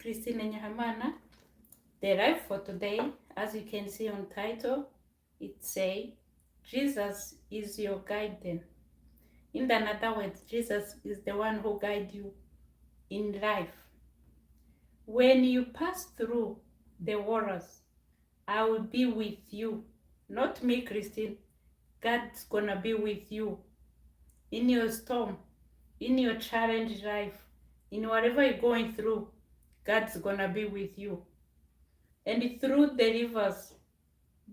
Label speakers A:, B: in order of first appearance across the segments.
A: Christine Nyahamana. The life for today, as you can see on title, it say, Jesus is your guidance. In other words, Jesus is the one who guides you in life. When you pass through the waters, I will be with you. Not me, Christine. God's gonna be with you in your storm, in your challenge life, in whatever you're going through. God's gonna be with you. And through the rivers,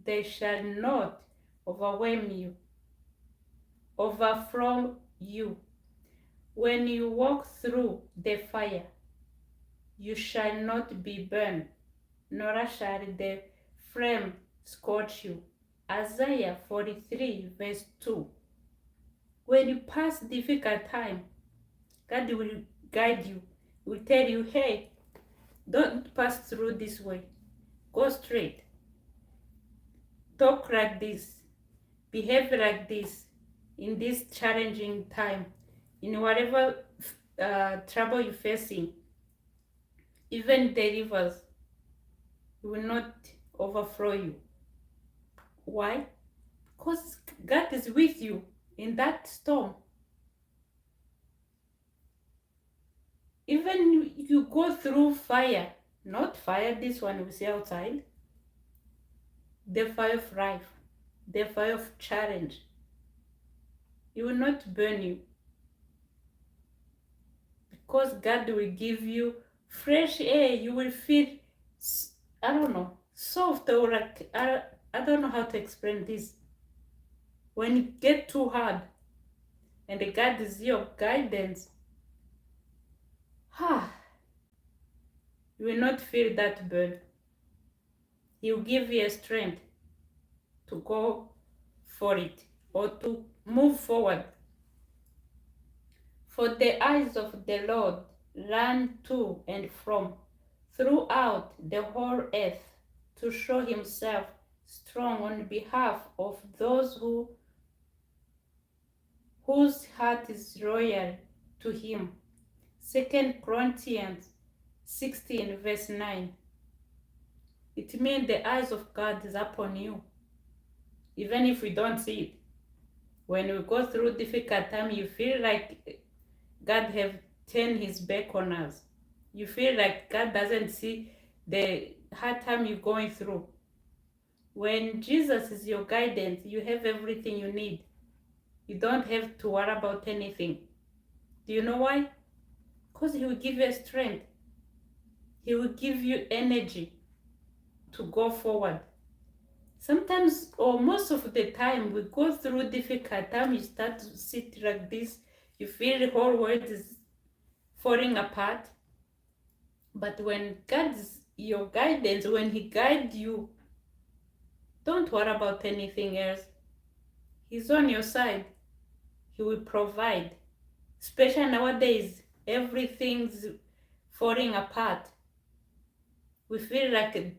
A: they shall not overwhelm you, overflow you. When you walk through the fire, you shall not be burned, nor shall the flame scorch you. Isaiah 43 verse 2. When you pass difficult time, God will guide you, will tell you, hey, don't pass through this way. Go straight. Talk like this. Behave like this in this challenging time. In whatever trouble you're facing, even the rivers will not overflow you. Why? Because God is with you in that storm. Even you go through fire, not fire, this one we see outside, the fire of life, the fire of challenge, it will not burn you. Because God will give you fresh air, you will feel, I don't know, soft, or like, I don't know how to explain this. When it get too hard, and God is your guidance, you will not feel that burden. He will give you a strength to go for it or to move forward. For the eyes of the Lord run to and from throughout the whole earth to show himself strong on behalf of those whose heart is loyal to him. 2 Corinthians 16 verse 9. It means the eyes of God is upon you, even if we don't see it. When we go through difficult time, you feel like God have turned his back on us. You feel like God doesn't see the hard time you're going through. When Jesus is your guidance, you have everything you need. You don't have to worry about anything. Do you know why? Because he will give you strength. He will give you energy to go forward. Sometimes, or most of the time, we go through difficult time, you start to sit like this, you feel the whole world is falling apart. But when God is your guidance, when he guides you, don't worry about anything else. He's on your side. He will provide. Especially nowadays, everything's falling apart. We feel like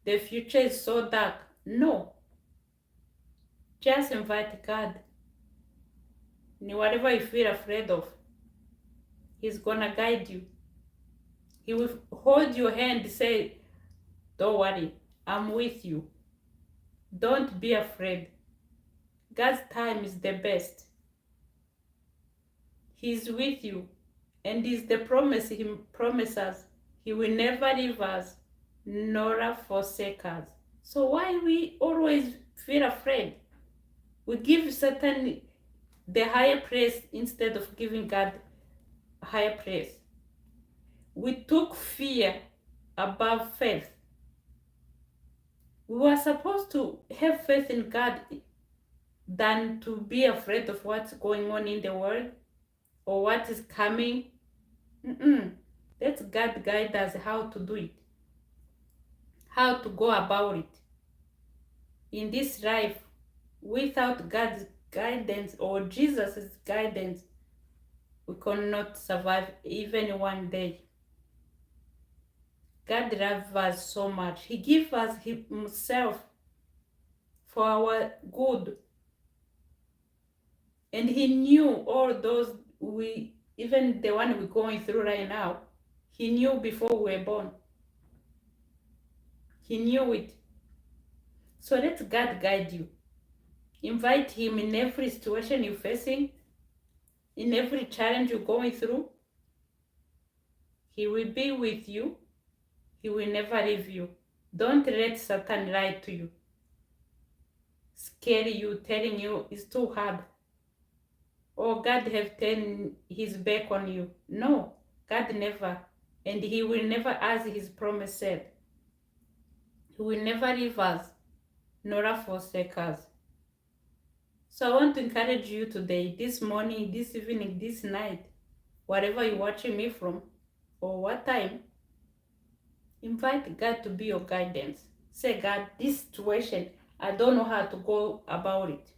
A: the future is so dark. No. Just invite God. Whatever you feel afraid of, he's gonna guide you. He will hold your hand and say, don't worry, I'm with you. Don't be afraid. God's time is the best. He's with you, and is the promise he promises. He will never leave us nor forsake us. So why we always feel afraid? We give Satan the higher praise instead of giving God higher praise. We took fear above faith. We were supposed to have faith in God than to be afraid of what's going on in the world or what is coming. Let God guide us how to do it, how to go about it. In this life, without God's guidance or Jesus' guidance, we cannot survive even one day. God loves us so much. He gives us himself for our good. And he knew all those even the one we're going through right now, He knew before we were born. He knew it. So let God guide you. Invite him in every situation you're facing, in every challenge you're going through. He will be with you. He will never leave you. Don't let Satan lie to you, scare you, telling you it's too hard. Or God have turned his back on you. No, God never. And he will never, as his promise said. He will never leave us, nor forsake us. So I want to encourage you today, this morning, this evening, this night, wherever you're watching me from, or what time, invite God to be your guidance. Say, God, this situation, I don't know how to go about it.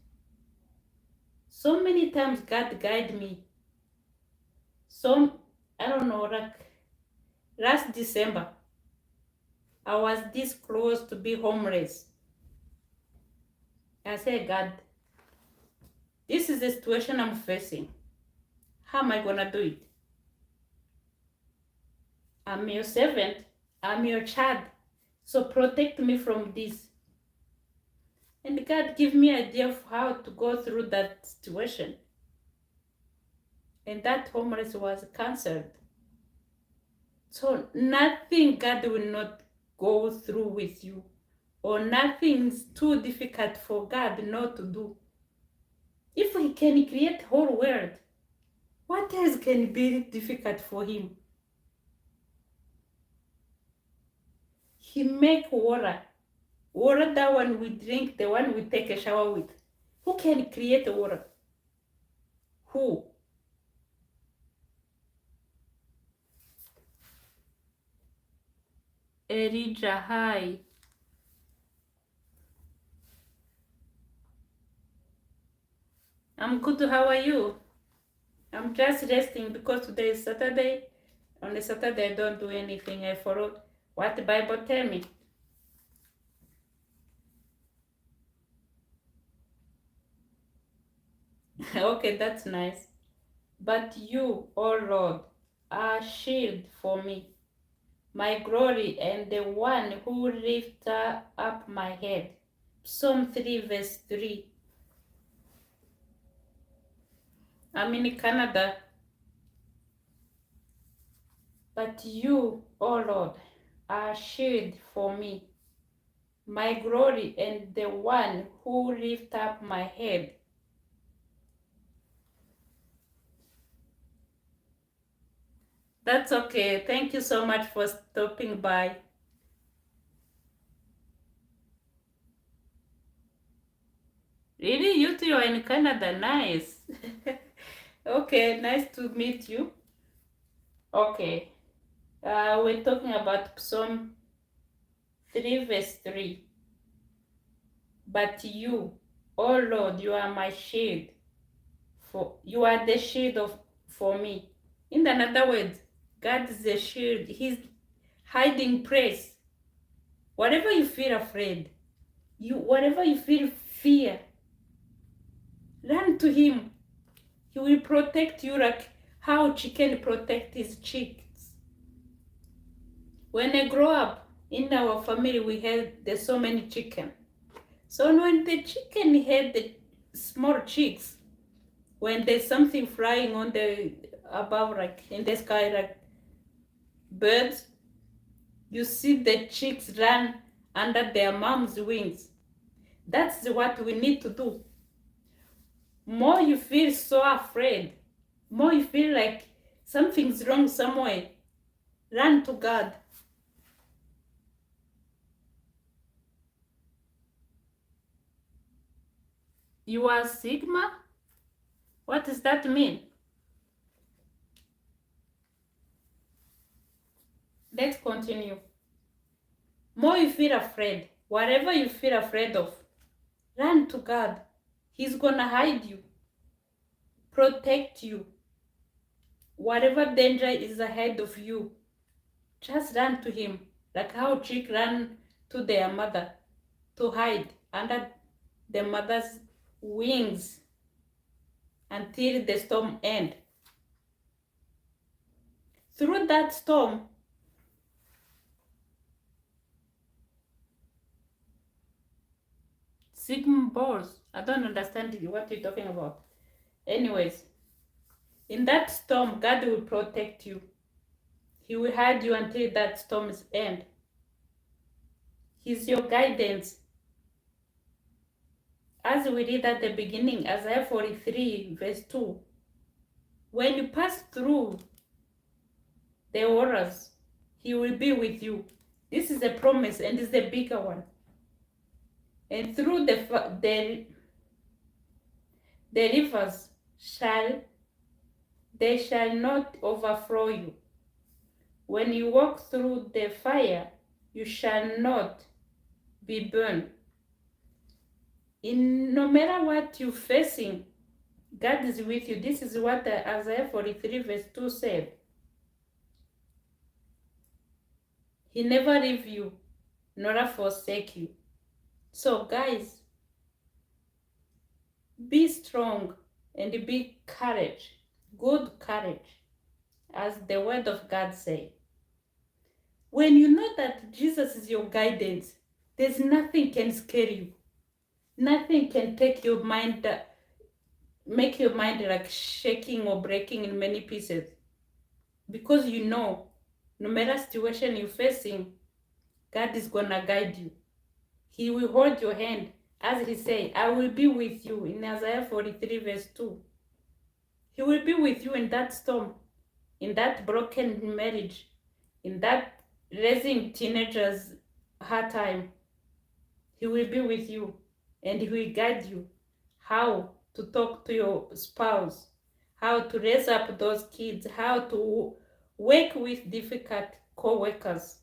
A: So many times God guide me. I don't know, like last December, I was this close to be homeless. I said, God, this is the situation I'm facing. How am I gonna do it? I'm your servant. I'm your child. So protect me from this. And God gave me an idea of how to go through that situation. And that homeless was cancelled. So nothing God will not go through with you. Or nothing's too difficult for God not to do. If he can create the whole world, what else can be difficult for him? He make water. Water, that one we drink, the one we take a shower with. Who can create water? Who? Elijah, hi. I'm good. How are you? I'm just resting because today is Saturday. On a Saturday, I don't do anything. I follow what the Bible tell me. Okay, that's nice. But you, O Lord, are a shield for me, my glory, and the one who lifts up my head. Psalm 3, verse 3. I'm in Canada. But you, O Lord, are a shield for me, my glory, and the one who lifts up my head. That's okay. Thank you so much for stopping by. Really? You two are in Canada? Nice. Okay, nice to meet you. Okay. We're talking about Psalm 3, verse 3. But you, O Lord, you are my shield. You are the shield for me. In other words, God is the shield. He's hiding place. Whatever you feel afraid, whatever you feel fear, run to him. He will protect you like how chicken protect his chicks. When I grow up, in our family we had there's so many chicken. So when the chicken had the small chicks, when there's something flying on the above, like in the sky, like birds, you see the chicks run under their mom's wings. That's what we need to do. More you feel so afraid, more you feel like something's wrong somewhere, run to God. You are Sigma? What does that mean? Let's continue. More you feel afraid, whatever you feel afraid of, run to God. He's gonna hide you, protect you. Whatever danger is ahead of you, just run to him. Like how chick ran to their mother to hide under the mother's wings until the storm ends. through that storm, Sigmund Balls. I don't understand what you're talking about. Anyways, in that storm, God will protect you. He will hide you until that storm's end. He's your guidance. As we read at the beginning, Isaiah 43, verse 2, when you pass through the waters, he will be with you. This is a promise, and it's the bigger one. And through the rivers they shall not overflow you. When you walk through the fire, you shall not be burned. No matter what you're facing, God is with you. This is what Isaiah 43 verse 2 said. He never leave you, nor forsake you. So guys, be strong and be courage, good courage, as the word of God say. When you know that Jesus is your guidance, there's nothing can scare you. Nothing can take your mind, make your mind like shaking or breaking in many pieces. Because you know, no matter situation you're facing, God is gonna guide you. He will hold your hand. As he said, I will be with you in Isaiah 43 verse 2. He will be with you in that storm, in that broken marriage, in that raising teenagers hard time. He will be with you and he will guide you how to talk to your spouse, how to raise up those kids, how to work with difficult co-workers,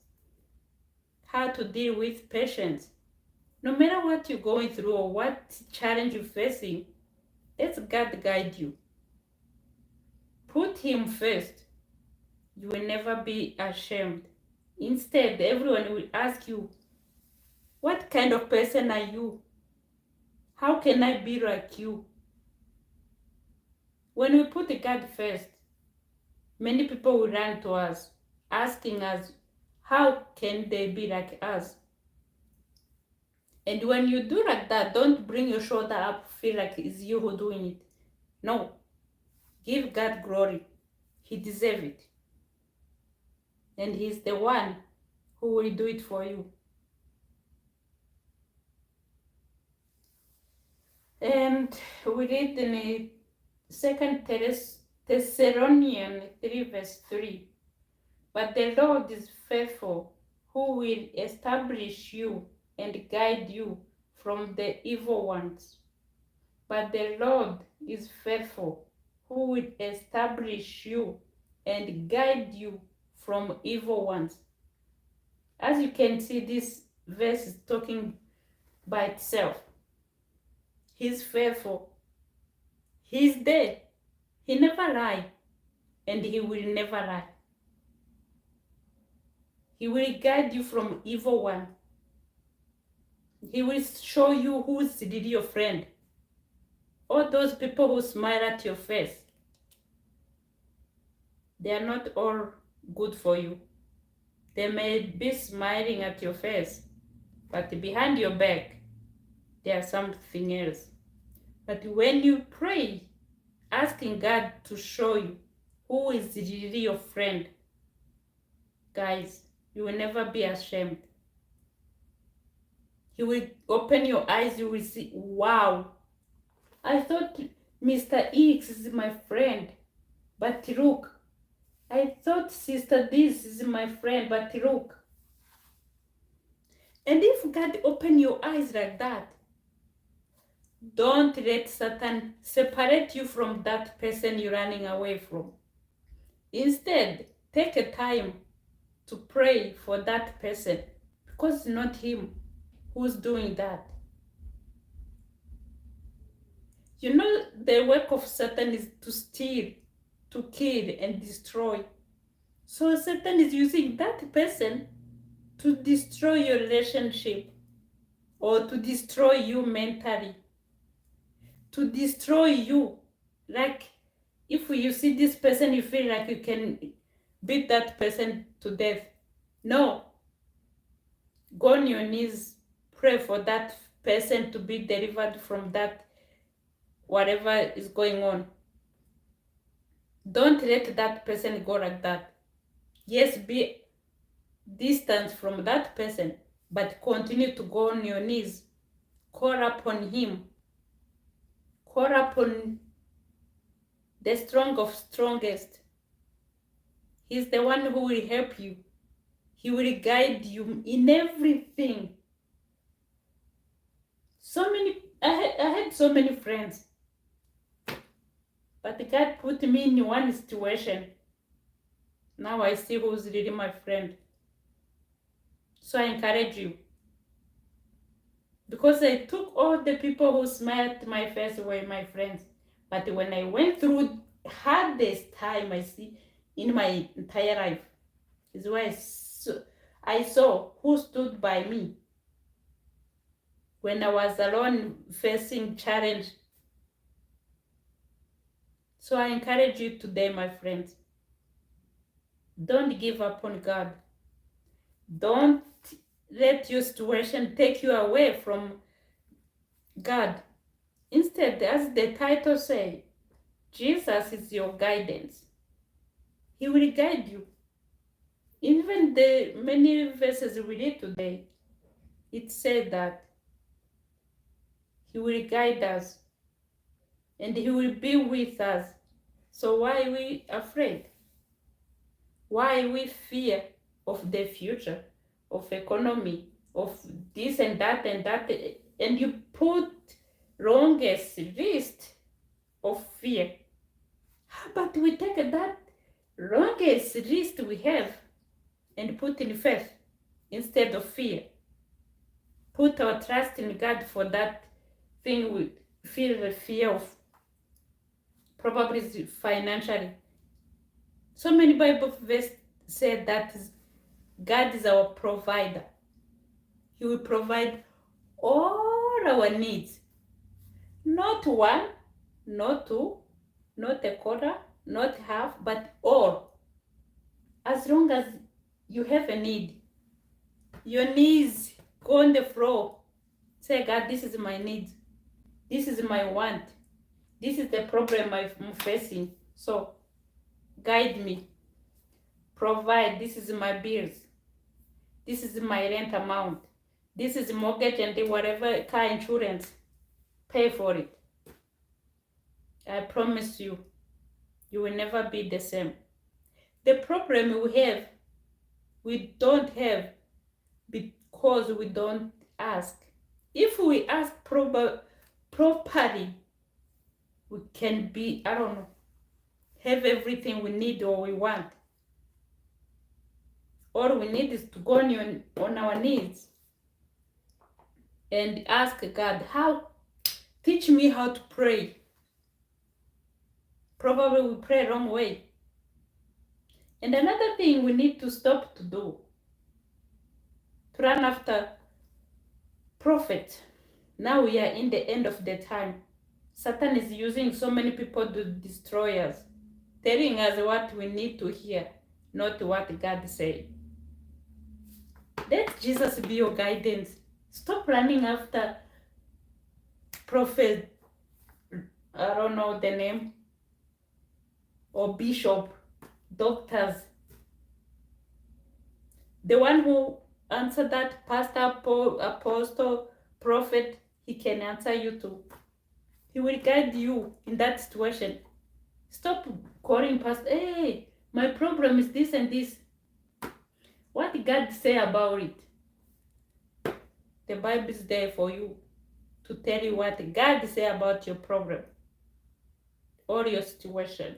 A: how to deal with patients. No matter what you're going through or what challenge you're facing, let God guide you. Put him first. You will never be ashamed. Instead, everyone will ask you, what kind of person are you? How can I be like you? When we put God first, many people will run to us, asking us, how can they be like us? And when you do like that, don't bring your shoulder up, feel like it's you who doing it. No. Give God glory. He deserves it. And he's the one who will do it for you. And we read in 2 Thessalonians 3 verse 3. But the Lord is faithful, who will establish you and guide you from the evil ones. But the Lord is faithful, who will establish you and guide you from evil ones. As you can see, this verse is talking by itself. He's faithful. He's there. He never lies, and he will never lie. He will guide you from evil one. He will show you who's really your friend. All those people who smile at your face, they are not all good for you. They may be smiling at your face, but behind your back, there's something else. But when you pray, asking God to show you who is really your friend, guys, you will never be ashamed. He will open your eyes, you will see, wow, I thought Mr. X is my friend, but look, I thought Sister this is my friend, but look. And if God open your eyes like that, don't let Satan separate you from that person you're running away from. Instead, take a time to pray for that person, because it's not him who's doing that. You know, the work of Satan is to steal, to kill, and destroy. So Satan is using that person to destroy your relationship, or to destroy you mentally, to destroy you. Like, if you see this person, you feel like you can beat that person to death. No. Go on your knees, pray for that person to be delivered from that whatever is going on. Don't let that person go like that. Yes, be distant from that person, but continue to go on your knees. Call upon him. Call upon the strong of strongest. He's the one who will help you. He will guide you in everything. I had so many friends, but God put me in one situation. Now I see who's really my friend. So I encourage you. Because I took all the people who smiled my face were my friends. But when I went through hardest time I see in my entire life, is where I saw who stood by me when I was alone facing challenge. So I encourage you today, my friends. Don't give up on God. Don't let your situation take you away from God. Instead, as the title says, Jesus is your guidance. He will guide you. Even the many verses we read today, it said that he will guide us and he will be with us. So why are we afraid? Why we fear of the future, of economy, of this and that, and you put longest list of fear. How about we take that longest list we have and put in faith instead of fear? Put our trust in God for that thing we feel the fear of, probably financially. So many Bible verses said that God is our provider. He will provide all our needs. Not one, not two, not a quarter, not half, but all. As long as you have a need, your knees go on the floor. Say, God, this is my need. This is my want. This is the problem I'm facing. So guide me. Provide. This is my bills. This is my rent amount. This is mortgage and whatever car insurance. Pay for it. I promise you, you will never be the same. The problem we don't have because we don't ask. If we ask properly, we can be, have everything we need or we want. All we need is to go on our knees and ask God, teach me how to pray. Probably we pray wrong way. And another thing we need to stop to do, to run after prophets. Now we are in the end of the time. Satan is using so many people to destroy us, telling us what we need to hear, not what God said. Let Jesus be your guidance. Stop running after prophet, I don't know the name, or bishop, doctors. The one who answered that, pastor, apostle, prophet, he can answer you too. He will guide you in that situation. Stop calling pastor, hey, my problem is this and this. What did God say about it? The Bible is there for you to tell you what God say about your problem or your situation.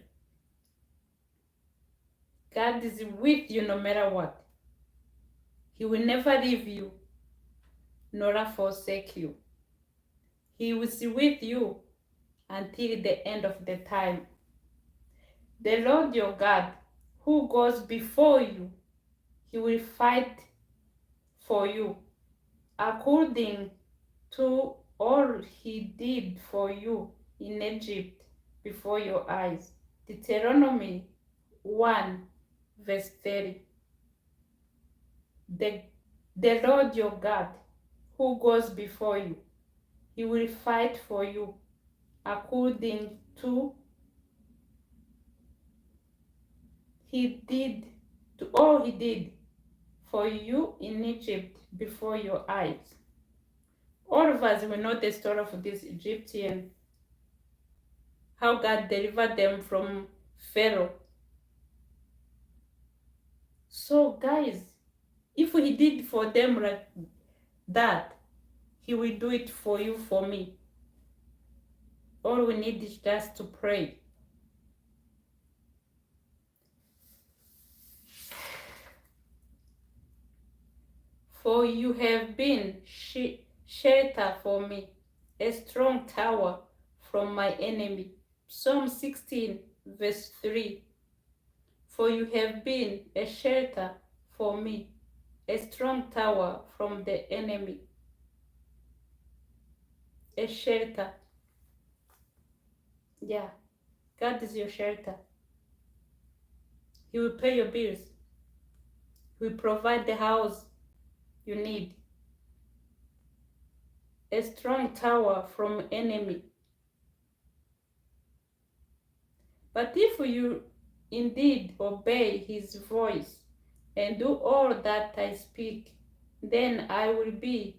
A: God is with you no matter what. He will never leave you nor forsake you. He will be with you until the end of the time. The Lord your God, who goes before you, he will fight for you according to all he did for you in Egypt before your eyes. Deuteronomy 1 verse 30. The Lord your God, who goes before you, he will fight for you according to all he did for you in Egypt before your eyes. All of us will know the story of this Egyptian, how God delivered them from Pharaoh. So guys, if he did for them like that, he will do it for you, for me. All we need is just to pray. For you have been shelter for me, a strong tower from my enemy. Psalm 16 verse 3. For you have been a shelter for me, a strong tower from the enemy. A shelter. Yeah, God is your shelter. He will pay your bills. He will provide the house you need. A strong tower from enemy. But if you indeed obey his voice and do all that I speak, then I will be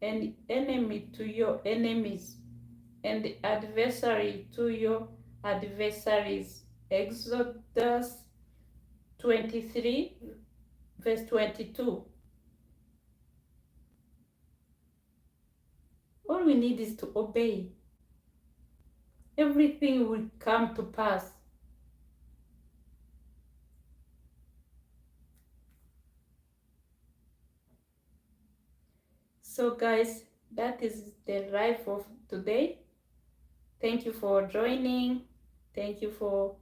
A: an enemy to your enemies and adversary to your adversaries. Exodus 23 verse 22. All we need is to obey. Everything will come to pass. So guys, that is the life of today. Thank you for joining. Thank you for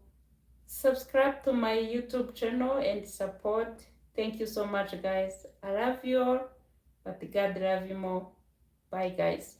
A: subscribe to my YouTube channel and support. Thank you so much guys. I love you all, but God love you more. Bye guys.